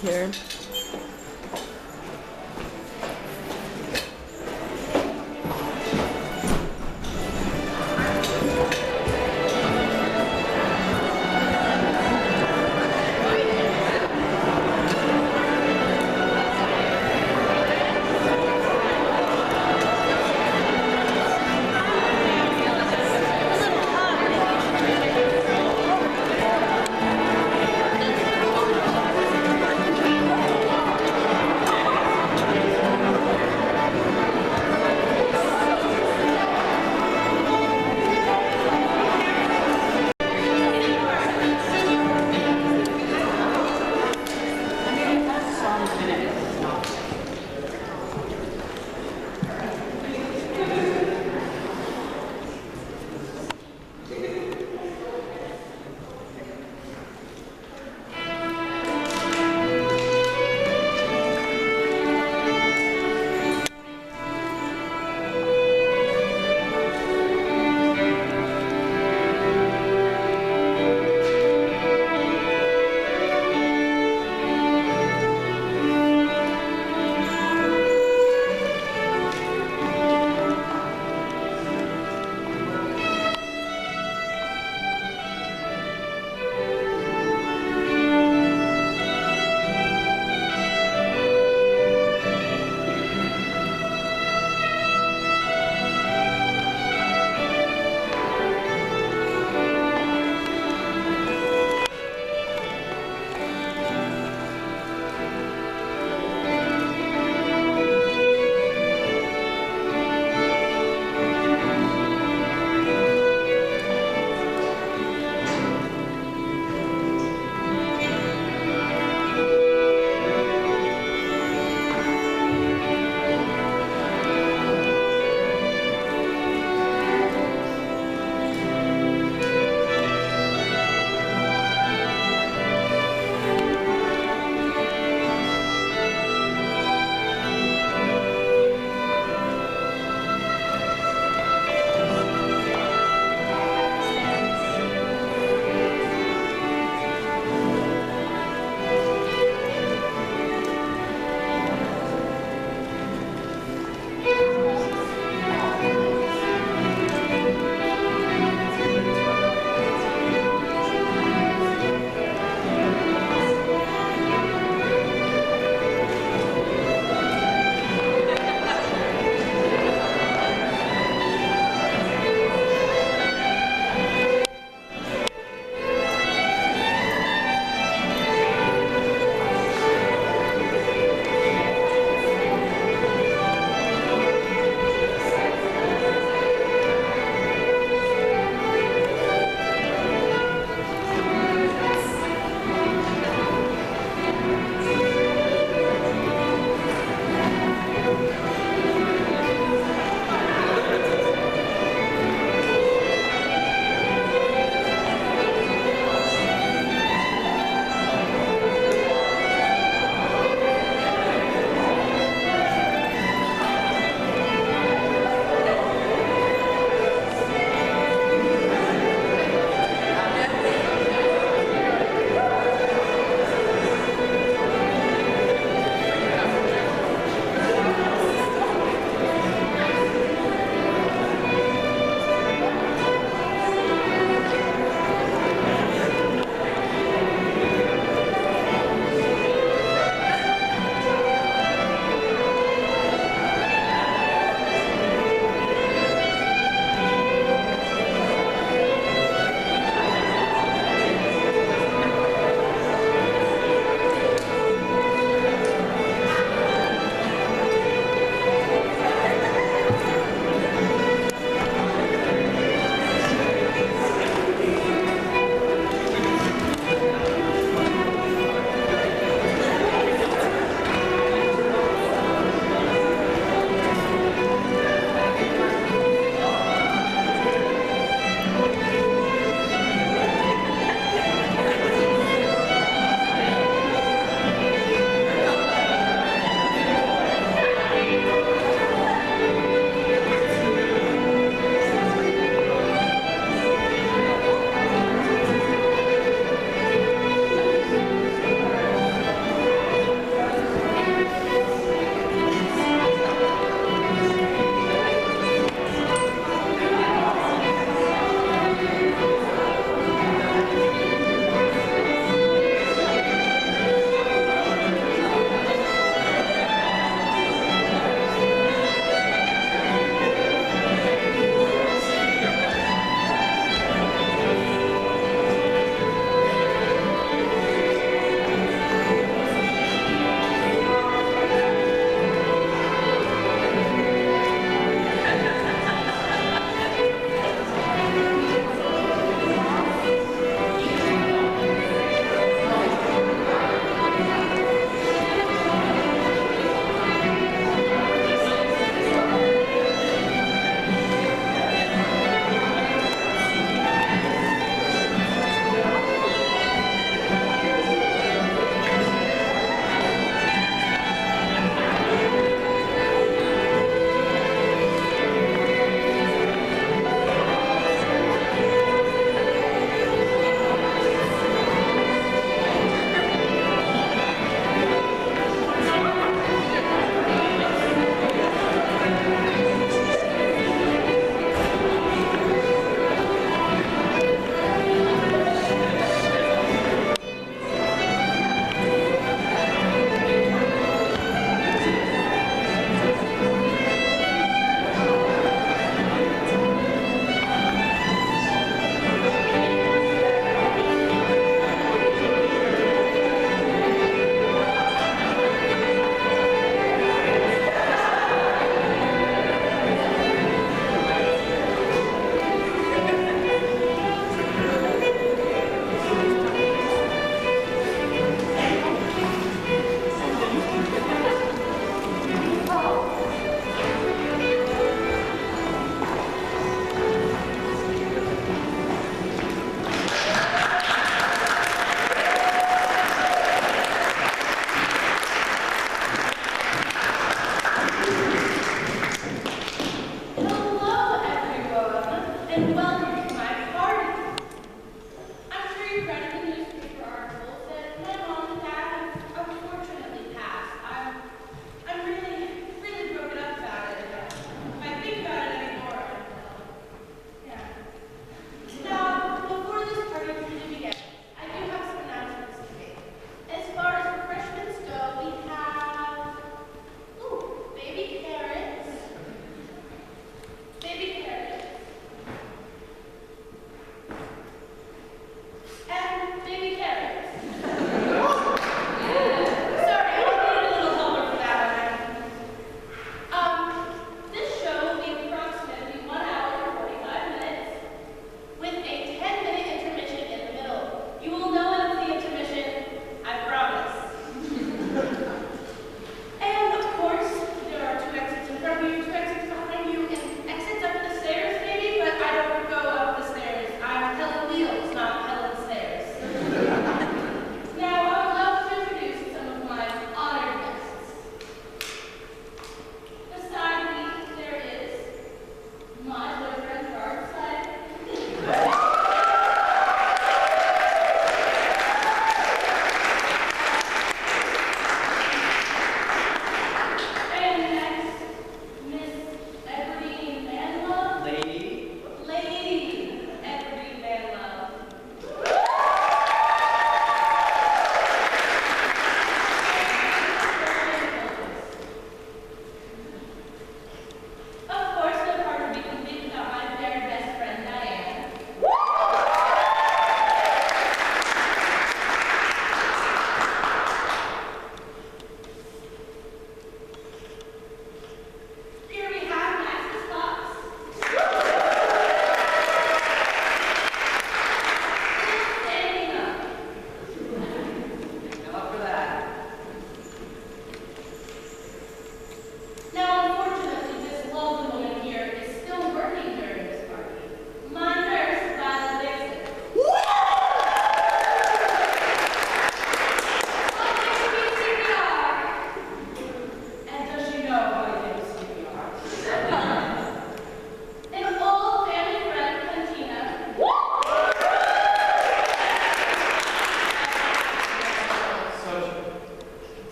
here.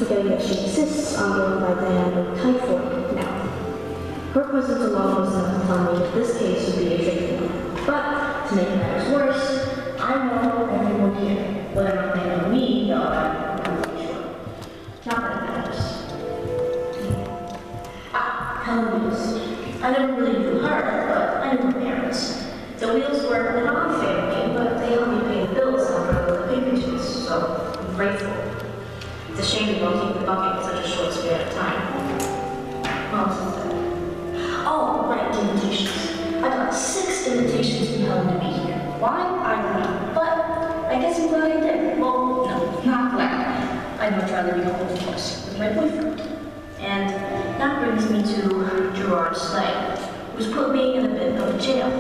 forgetting that she insists on going by Diana Typhoid now. Her presence alone was enough to tell me that this case would be a tricky one. But, to make matters worse, I know everyone here. Whether or not they know me, though, I'm not really sure. Not that it matters. Helen Wheels. I never really knew her, but I knew her parents. The Wheels were an odd family, but they helped me pay the bills after the papages, so I'm grateful. It's a shame we don't keep the bucket in such a short span of time. What else is there? Oh, right, the invitations. I got 6 invitations from Helen to be here. Why? I don't know. But I guess I'm glad I did. Well, no, not glad. I'd much rather be home, of course, with my boyfriend. And that brings me to Gerard Slay, who's put me in a bit of a jail.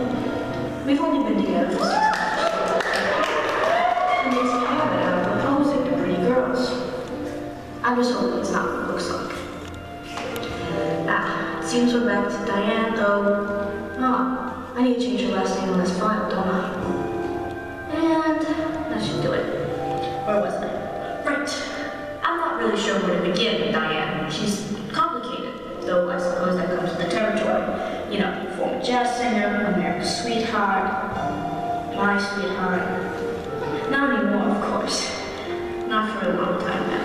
We've only been together for 6 months. He makes a habit out of proposing to pretty girls. I was hoping it's not what it looks like. Seems we're back to Diane, though. Oh, I need to change her last name on this file, don't I? And that should do it. Where was I? Right. I'm not really sure where to begin with Diane. She's complicated, though I suppose that comes with the territory. You know, former jazz singer, America's sweetheart, my sweetheart. Not anymore, of course. Not for a long time now.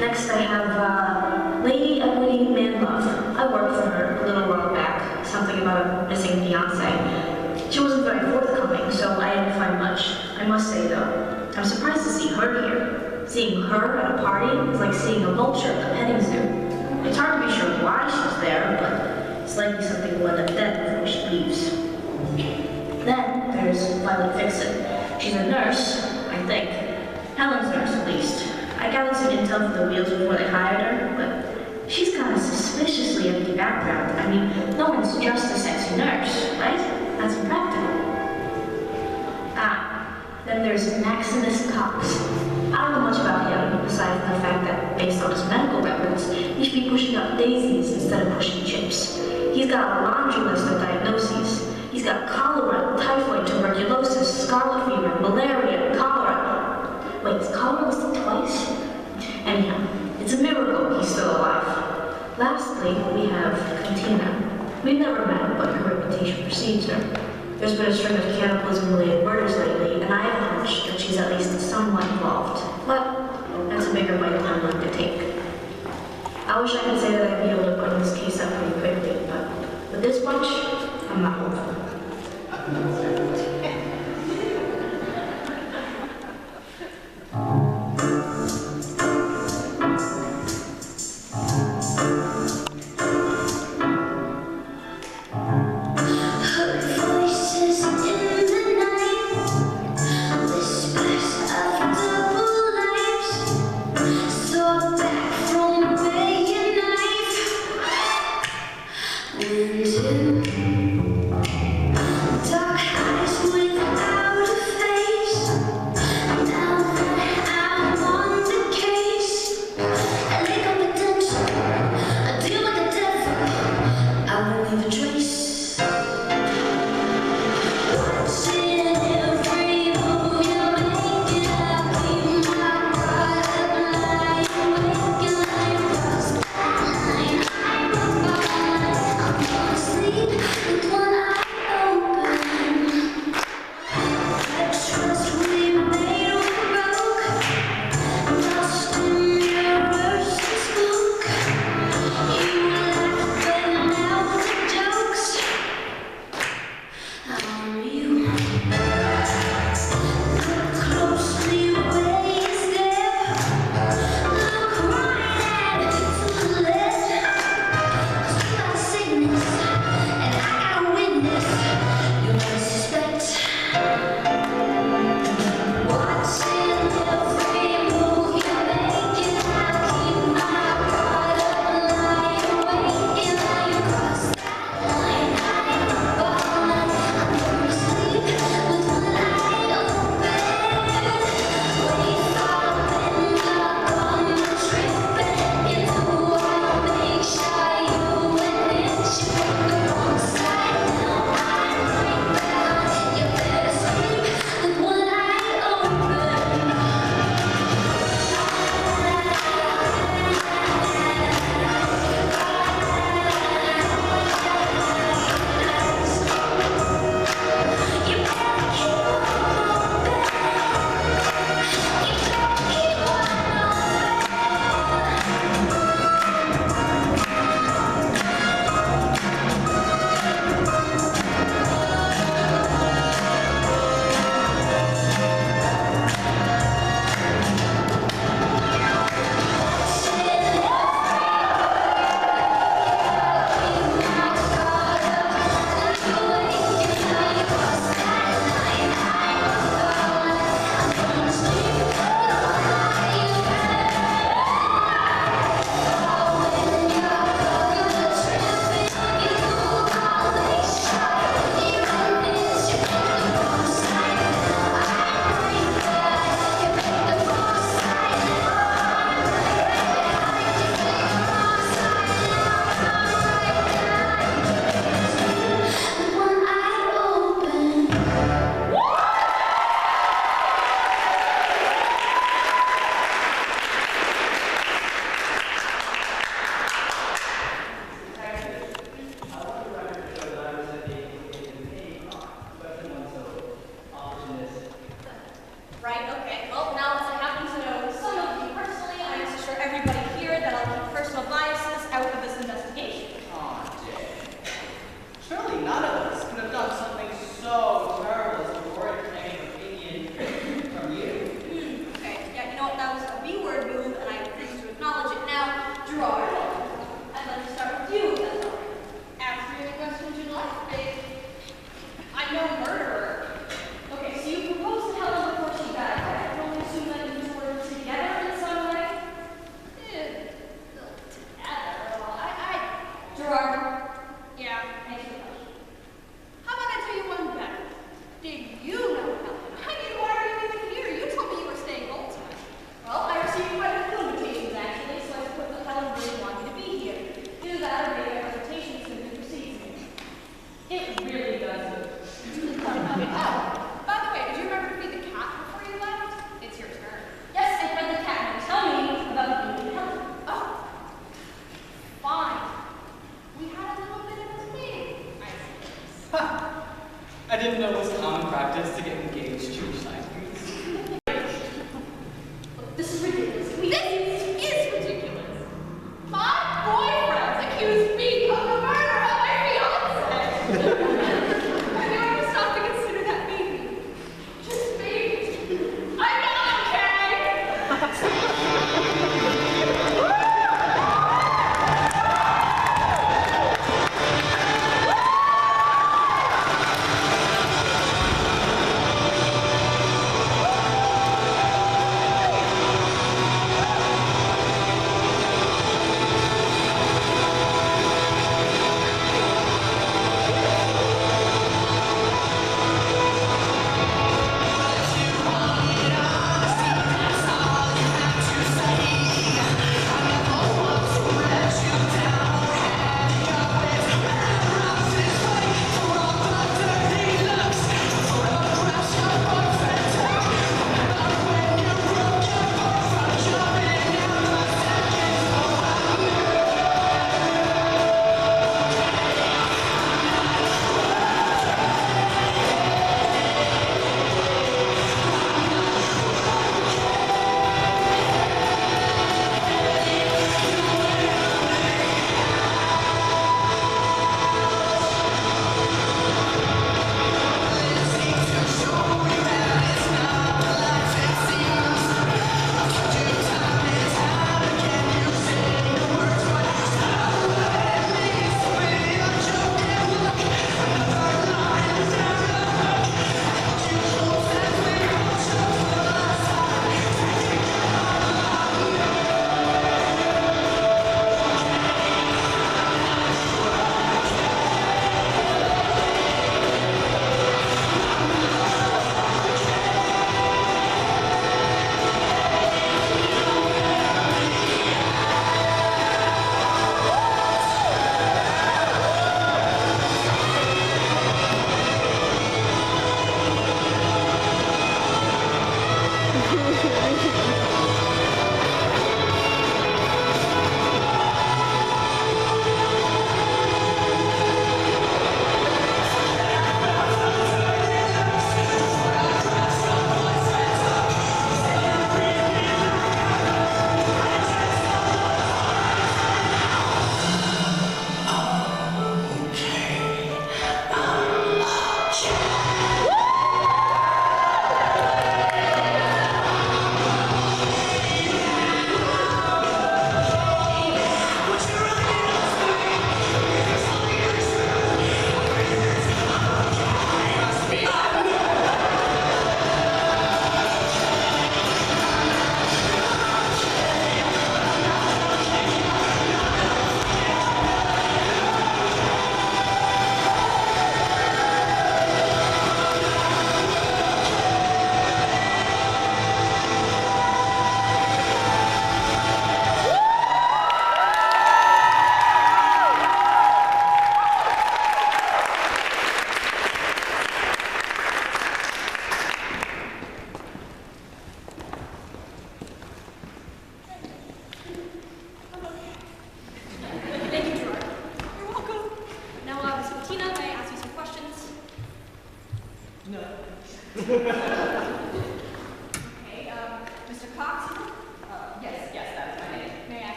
Next I have Lady Equity Manlove. I worked for her a little while back, something about a missing fiancé. She wasn't very forthcoming, so I didn't find much. I must say though, I'm surprised to see her here. Seeing her at a party is like seeing a vulture at a petting zoo. It's hard to be sure why she's there, but it's likely something will end up dead before she leaves. Then there's Violet Vixen. She's a nurse, I think. Helen's nurse at least. I gathered some intel from the Wheels before they hired her, but she's got a suspiciously empty background. I mean, no one's just a sexy nurse, right? That's impractical. Then there's Maximus Cox. I don't know much about him, aside from the fact that, based on his medical records, he should be pushing up daisies instead of pushing chips. He's got a laundry list of diagnoses. He's got cholera, typhoid, tuberculosis, scarlet fever, malaria, cholera. Wait, is cholera listed twice? Anyhow, it's a miracle he's still alive. Lastly, we have Cantina. We've never met, but her reputation precedes her. There's been a string of cannibalism-related murders lately, and I have a hunch that she's at least somewhat involved. But that's a bigger bite than I'm willing to take. I wish I could say that I'd be able to put this case up pretty quickly, but with this bunch, I'm not hopeful. Dark didn't know it was common practice to get engaged Jewish night. This is ridiculous. This is ridiculous. My boyfriend accused me of the murder of my fiance. Have you ever stopped to consider that baby? Just baby. I'm not okay.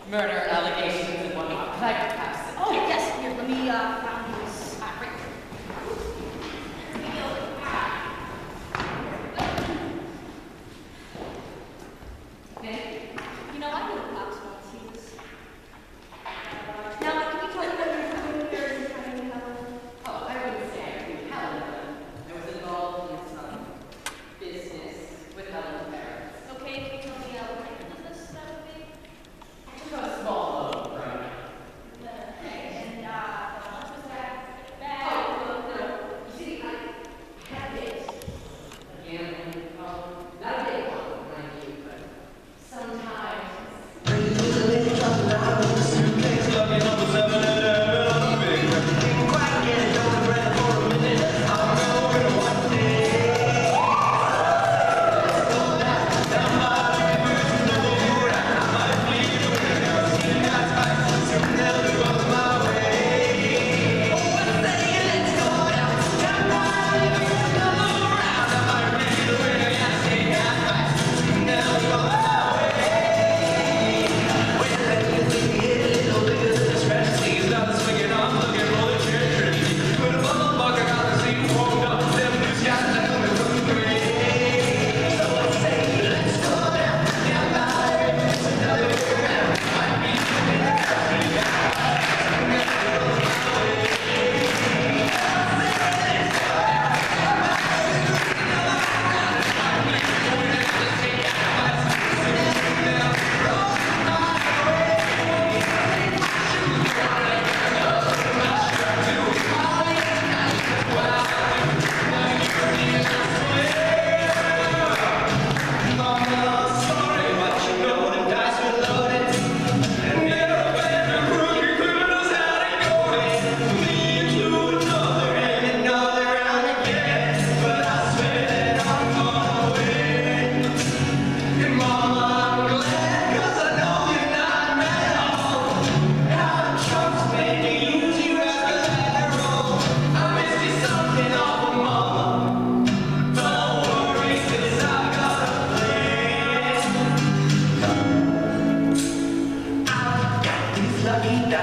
Murder allegations and whatnot. Could I perhaps? Oh, yes. Here, let me found this. Right here. Okay. You know, I knew the cops once. He was. Now, can you tell me what you're doing here and trying to have Oh, I wouldn't say I knew Helen. I was involved in some business with Helen's parents. Okay, can you tell me what kind of business that would be? I took on a small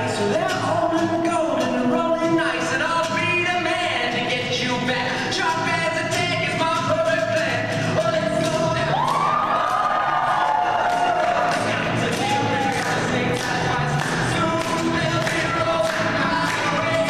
dice. So they're old and golden and rolling nice, and I'll be the man to get you back. Sharp as a tack is my perfect plan. Oh, let's go now. Got to deal with the guys they got twice. Soon they'll be rolling my way.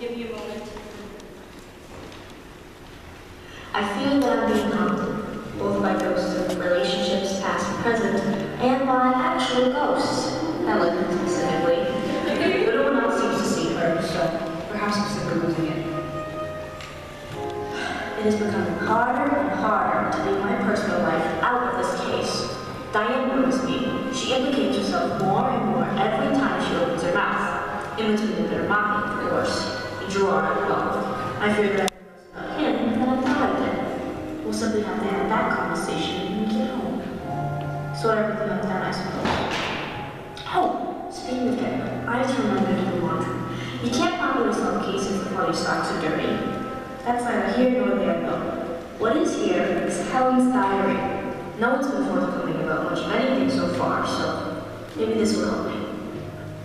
give me a moment? I feel that I'm being haunted, both by ghosts of relationships past and present, and by actual ghosts, Helen specifically. But no one else seems to see her, so perhaps I'm simply losing it. It is becoming harder and harder to leave my personal life out of this case. Diane knows me. She implicates herself more and more every time she opens her mouth. In between the bitter mocking, of course. The Gerard and all. I fear that I know him than I thought I did. We'll simply have to have that conversation when we get home. Sort everything up then, I suppose. Oh, speaking of getting up, I just remembered to do the laundry. You can't properly solve cases before your socks are dirty. That's neither here nor there, though. What is here is Helen's diary. No one's been forthcoming about much of anything so far, so maybe this will help me.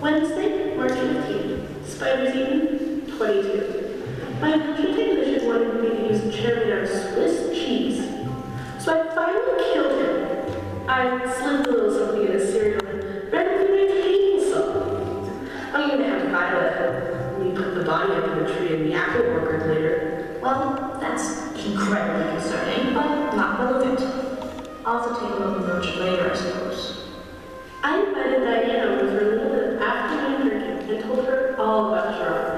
Wednesday, March 15th. Spiders eaten, 22. My country technician wanted me to use Cherry Swiss cheese, so I finally killed him. I slipped a little something in his cereal and ran with my table saw. I'm gonna have Violet help me put the body up in the tree in the apple orchard later. Well, that's incredibly concerning, but not relevant. I'll have to take a look at the later, I suppose. I invited Diane over for a little bit of afternoon drinking and told her all about Gerard.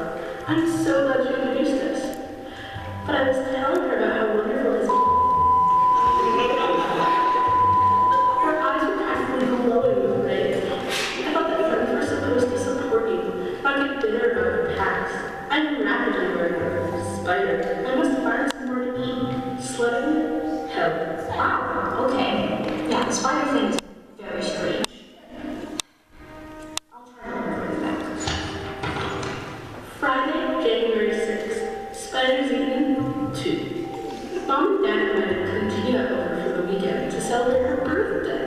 I'm so glad you introduced us. But I was telling her about how wonderful his her eyes were practically glowing with rage. I thought that friends were supposed to support you, not get bitter about your past. I'm rapidly learning about this spider. I must find some more to eat. Sledding? Hell. Wow, okay. Yeah, the spider thing is very strange. I'll try to remember that. Friday, January 6th. Spiders eaten, 2. Mom and Dad invited Cantina over for the weekend to celebrate her birthday.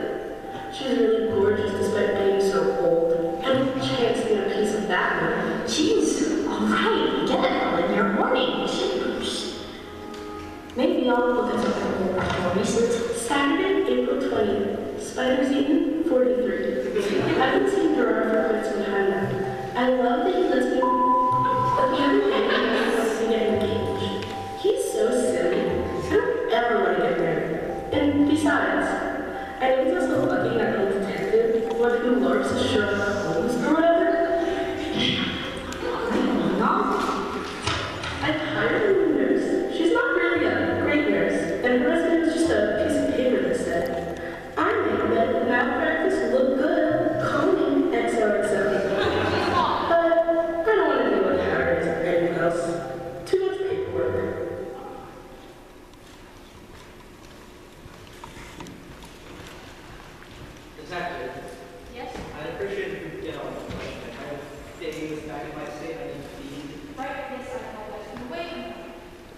She's really gorgeous despite being so old. And a chance to get a piece of that one. Jeez, alright, get it, Helen, you're horny. Jeez. Maybe I'll look at something a little more recent. Saturday, April 20th. Spiders eaten, 43. I haven't seen Gerard for quite some time now. I love that he lets me, but the other day he wants to get engaged. He's so silly. I don't ever want to get married. And besides, I know he's also lucky that little detective, one who larks as Sherlock Holmes or whatever. I've hired a nurse. She's not really a great nurse, and her resume is just a piece of paper that said, I make a bed and malpractice look good, combing XOXO. But I don't want to deal with Harry's or anyone else. Too much paperwork. Detective, Yes? I'd appreciate if you could get on the question. I have Dave back in my state. I need to feed. Right, yes, I apologize for the wait.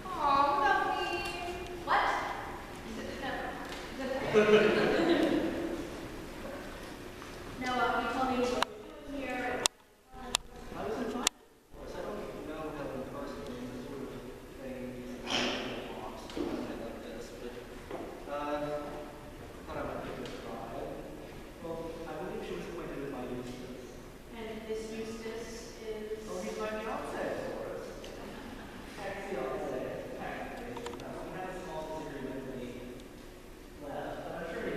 Aw, lovely. What? Never mind. Now, can you tell me what you're doing here? I was in fine. Of course, I don't know Helen personally. This sort of thing, something like this, but thought I might give it a try. Well, I believe she was acquainted with my Eustace. And this Eustace is... Oh, he's my fiance, of course. Ex-fiance, technically. We had a small disagreement when he left, but I'm sure he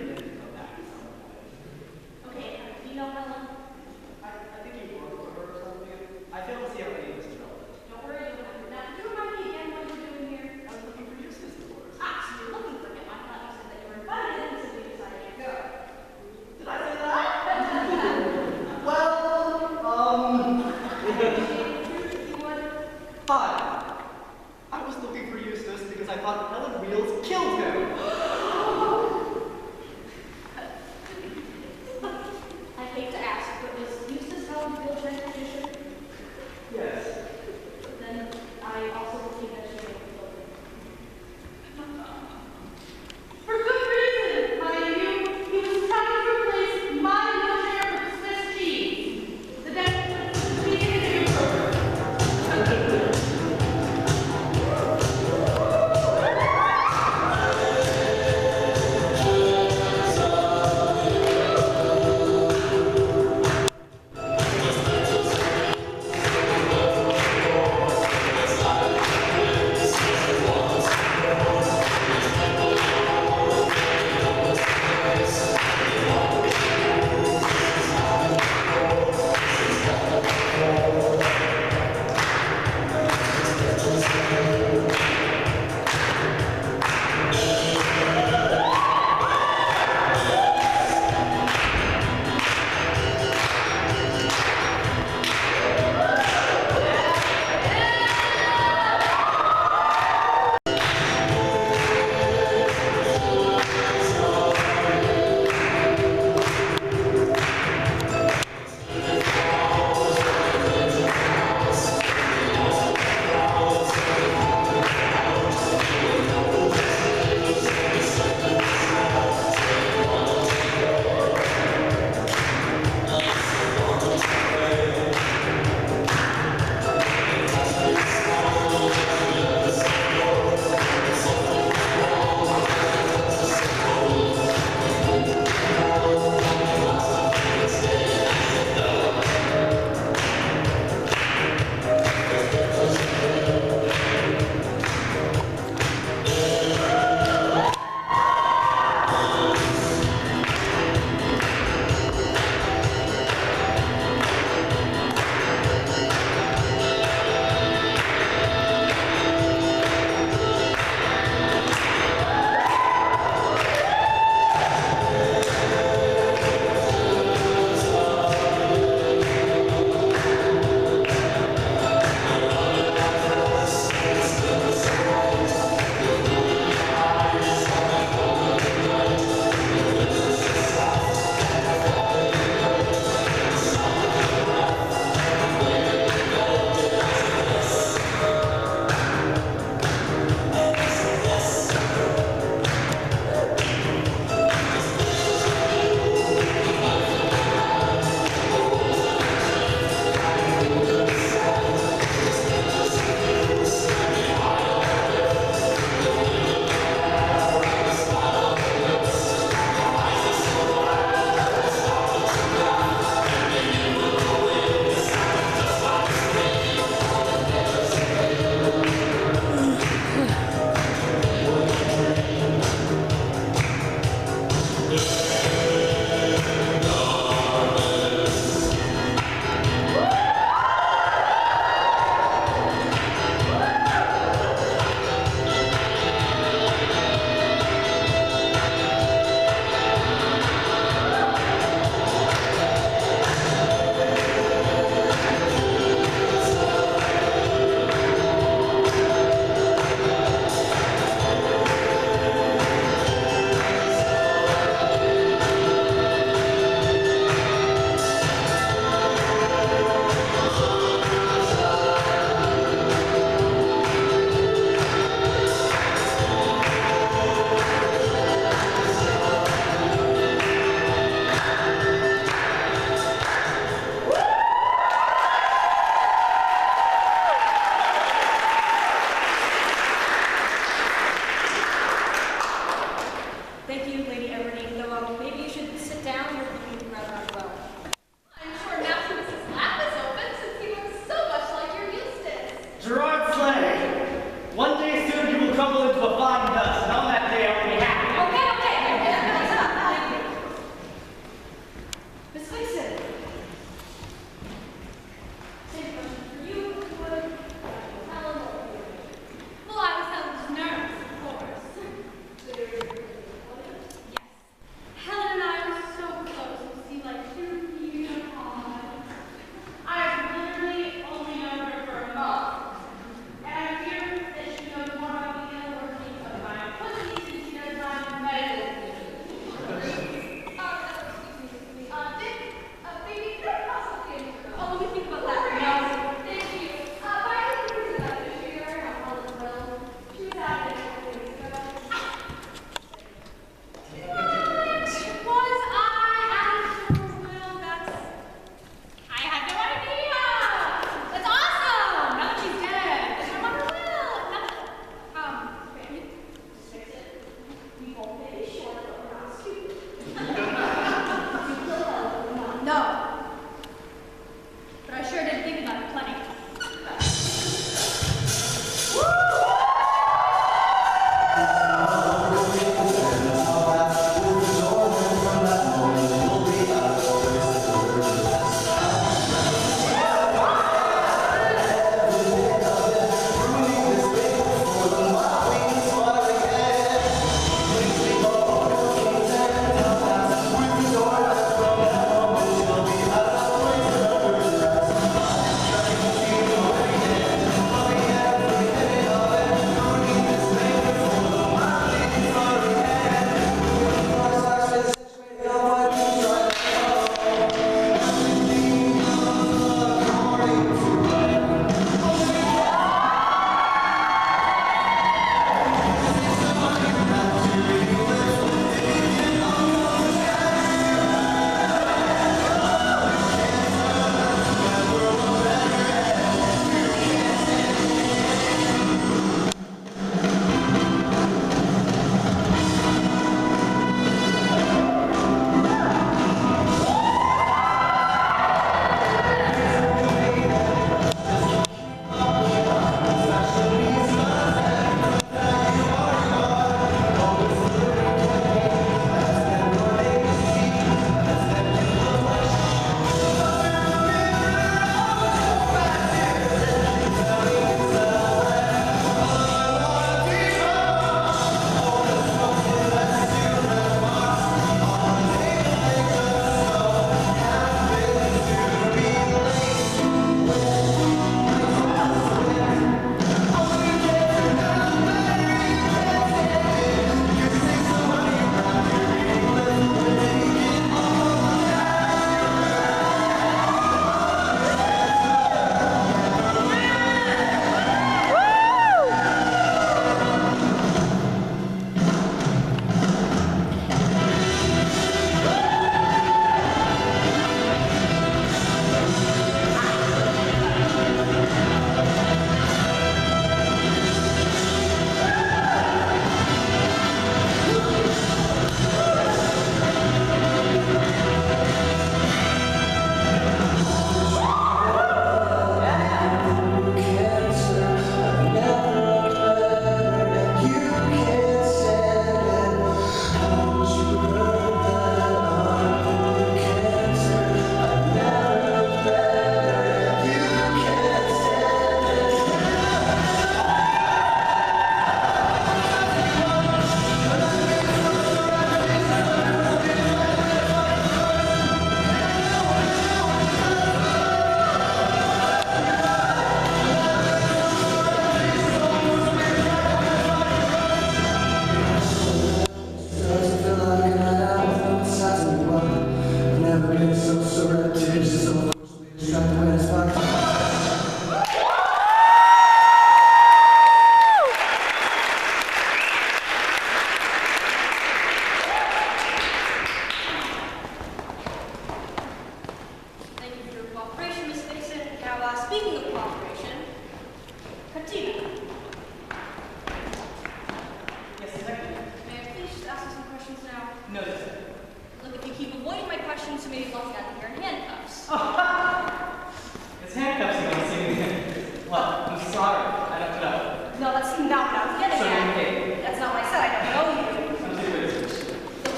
No, that's not what I'm getting So at. you paid. That's not what I said. I don't know you. I'm taking witnesses.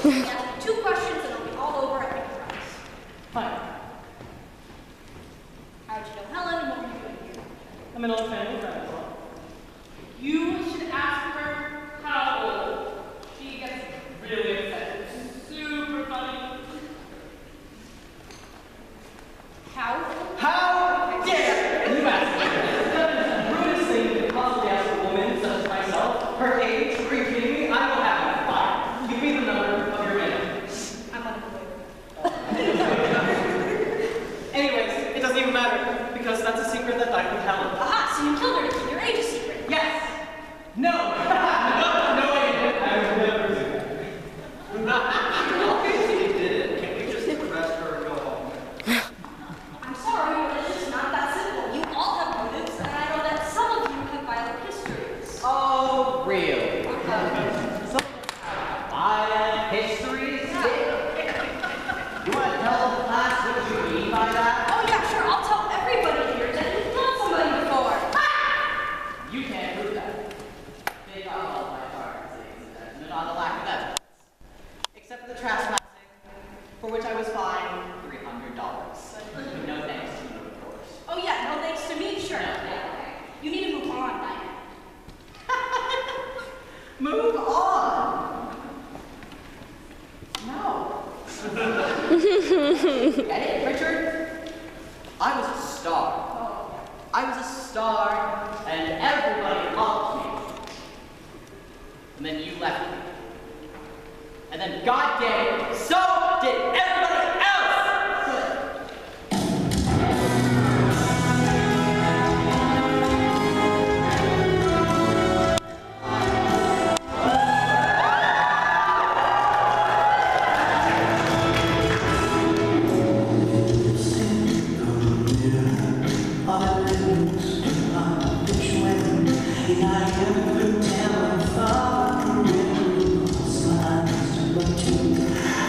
Look, you ask me 2 questions and I'll be all over at your price. Fine. How did you know Helen and what were you doing here? I'm an old family friend. That's all. You should ask her how old. She gets really upset. It's super funny. How? How dare you ask me? That is the rudest thing you could possibly ask a woman such as myself. Her age? Are you kidding me? I will have you fired. Give me the number of your man. I'm unemployed. Anyways, it doesn't even matter because that's a secret that died with Helen. Aha, so you killed her to keep your age a secret. Yes. No. No, I didn't. I would never do that. Obviously you did it. Can we just arrest her and go home? I'm sorry, but it's just not that simple. You all have motives, and I know that some of you have violent histories. Oh, really? Violent histories? You want to tell the class what you mean by that? Oh yeah, sure, I'll tell everybody here that you've killed somebody before. You can't prove that. They got all my charges and on the lack of evidence. Except for the trespassing, for which I was fined $300. No thanks to you, of course. Oh yeah, no thanks to me, sure. Okay. You need to move on, Diane. Move on! No. Get it, Richard? I was a star. I was a star, and everybody loved me. And then you left me. And then, goddamn it, so did everybody else! Good. I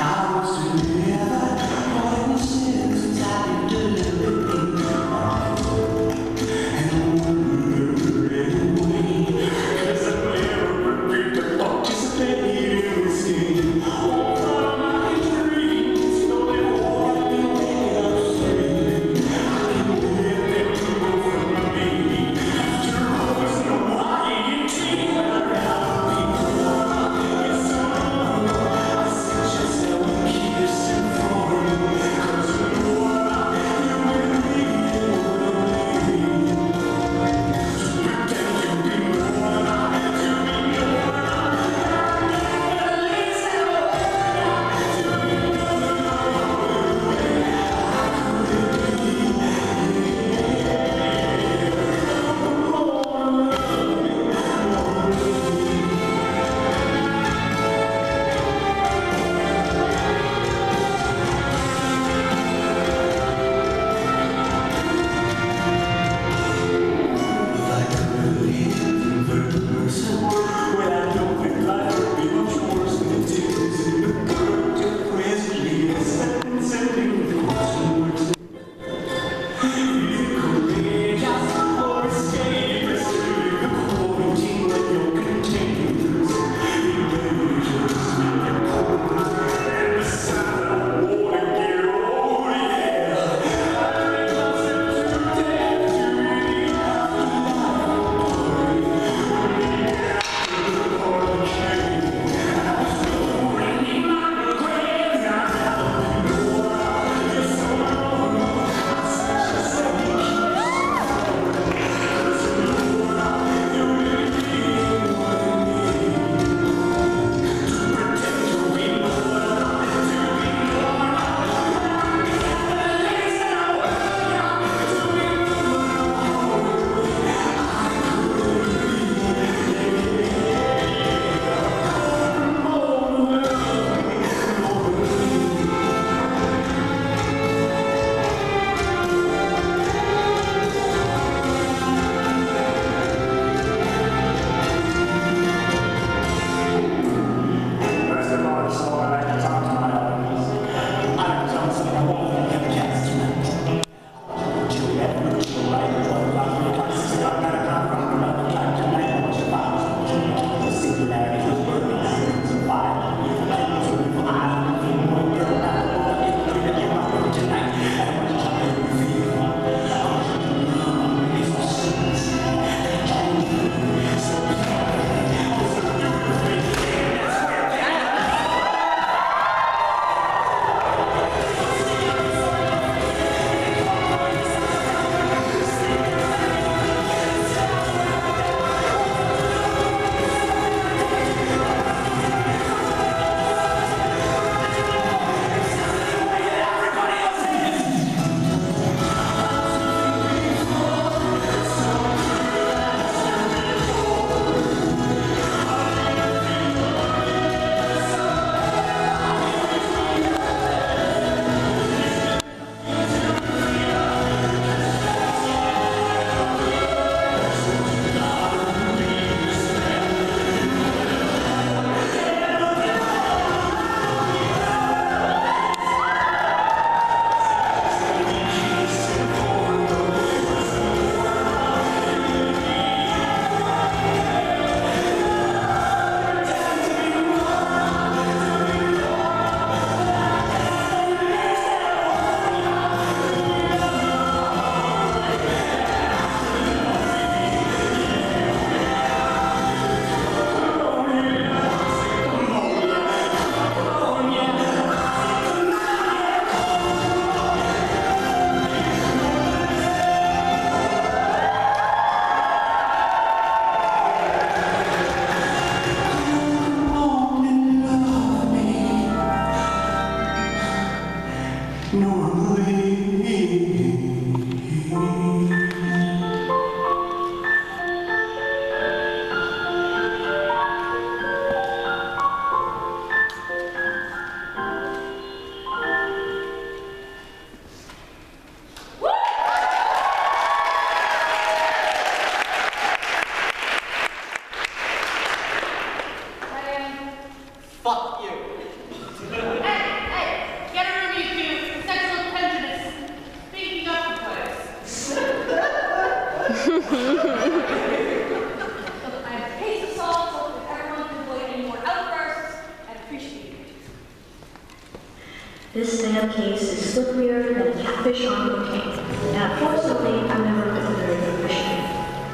fish on cocaine. And unfortunately, I'm never a very good fisherman.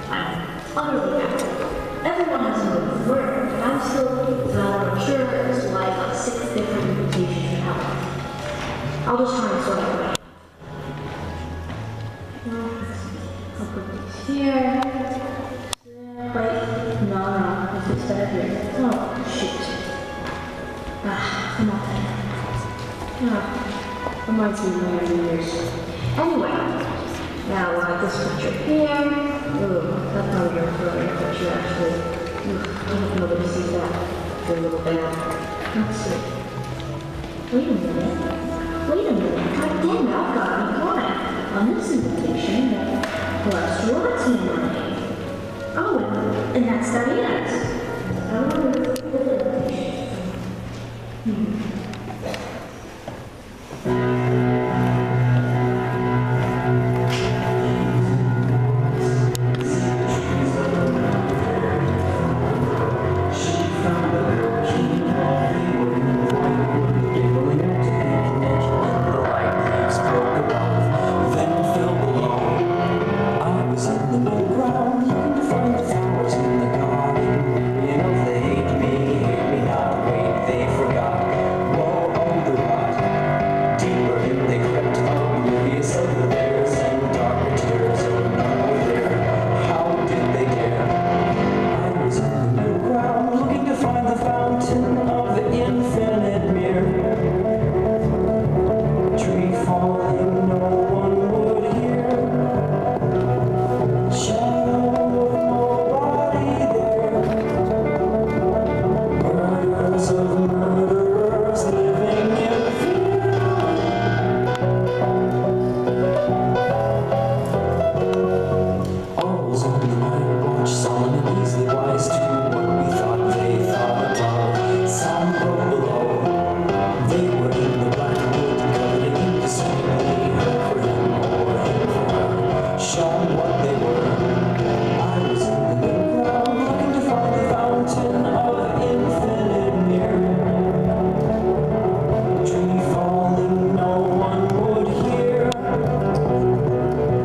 I'm utterly average. Everyone has a little murder, but I'm still rather mature as to life on 6 different invitations to help. I'll just try and sort it out. I'll put this here. Wait, no, let's fix that here. Oh, shoot. Come on. Reminds me of my New Year's. Anyway, now this picture here. Ooh, that's probably your photo picture actually. I don't know nobody sees that. You're a little bad. Let's see. Wait a minute. God damn it, I've got to be blind. On this invitation, plus what's in my name? Oh, and that's Diana's. I wonder if it's the invitation.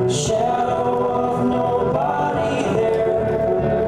Shadow of nobody there.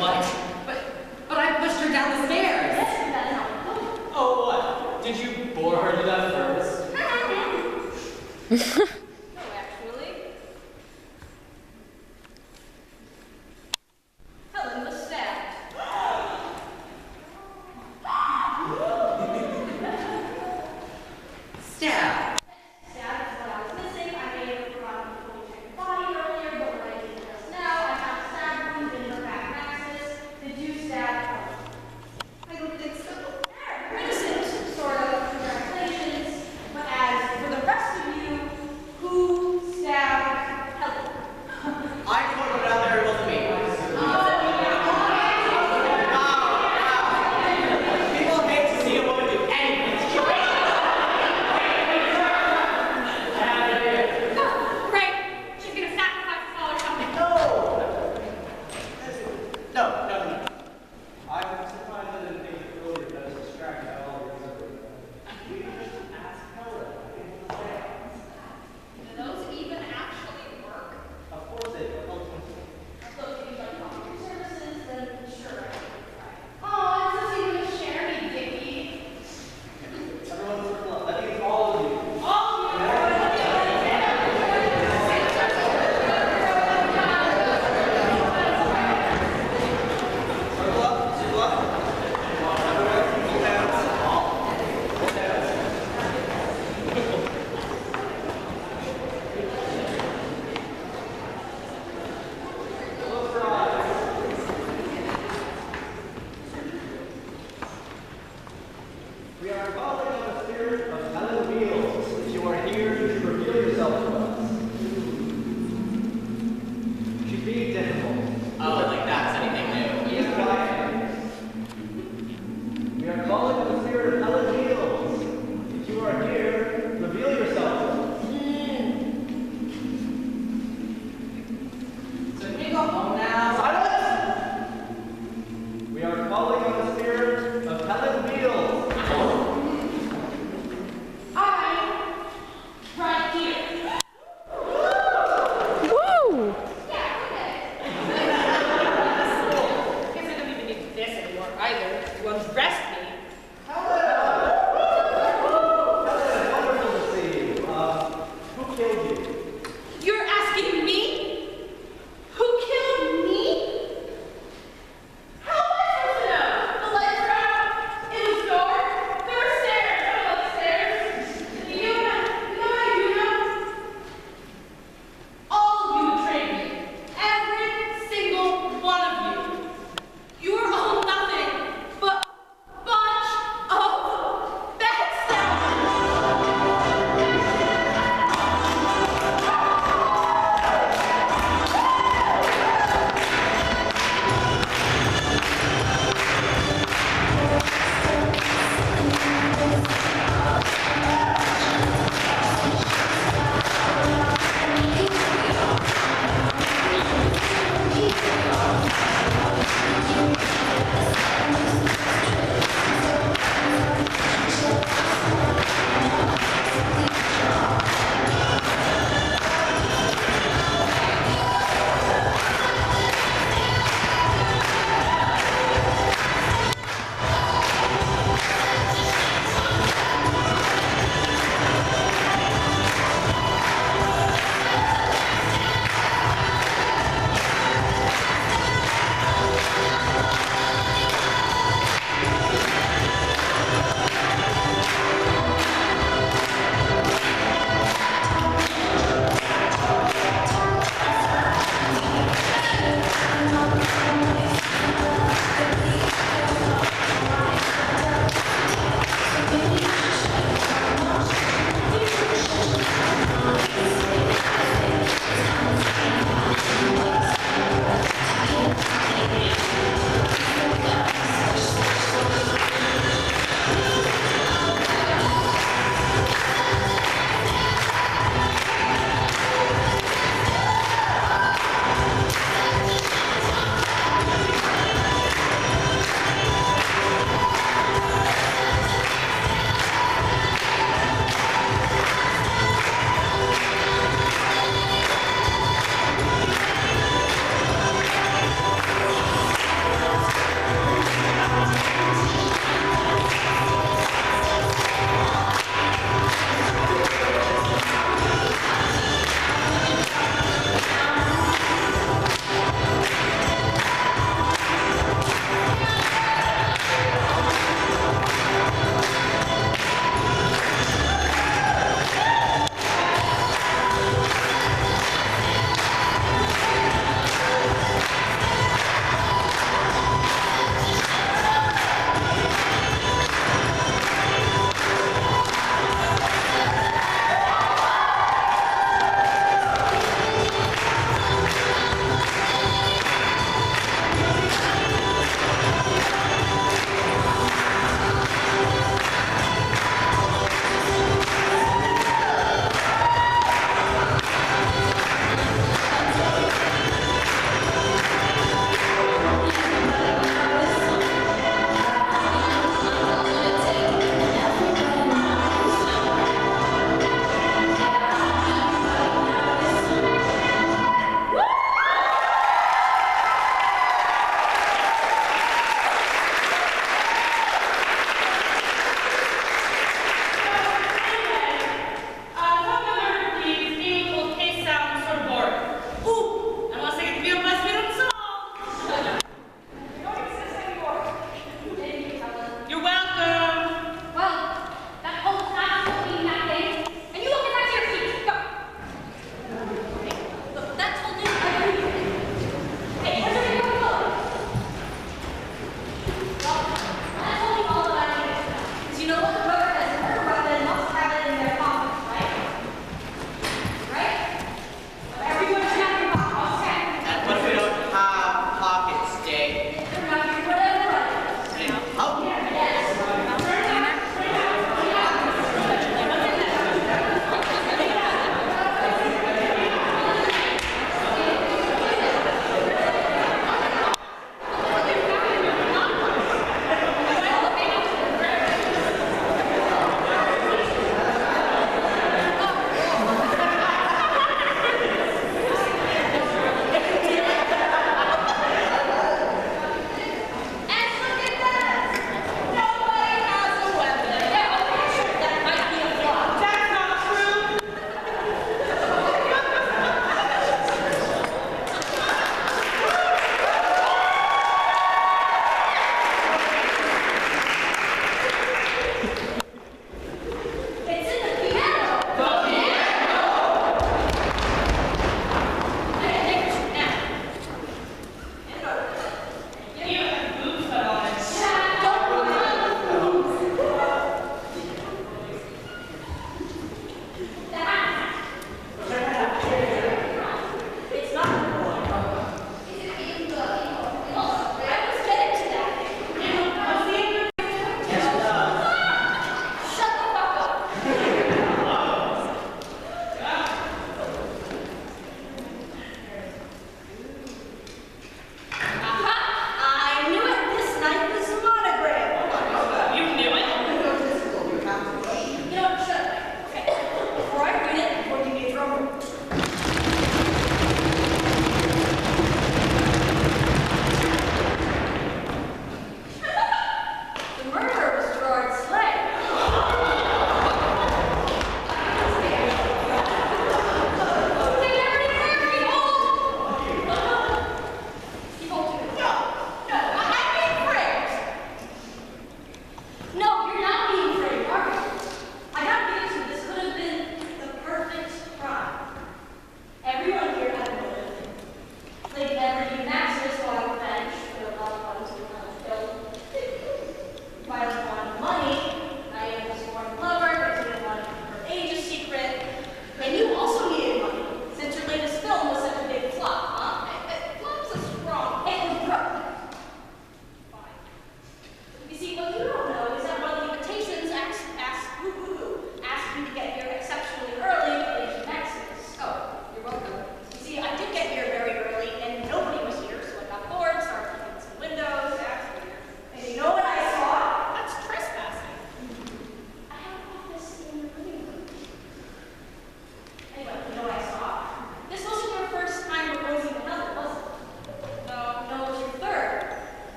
What? But I pushed her down the stairs. That's how it goes. Oh, what? Did you bore her to death first? No, actually. Helen was stabbed. Stab. Stabbed is what I was missing. I may have forgotten to fully check the body earlier, but when I did just now, I found a stab wound in her back axis. Did you stab her? I don't think so. Innocent, sort of, congratulations. But as for the rest of you,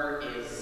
her is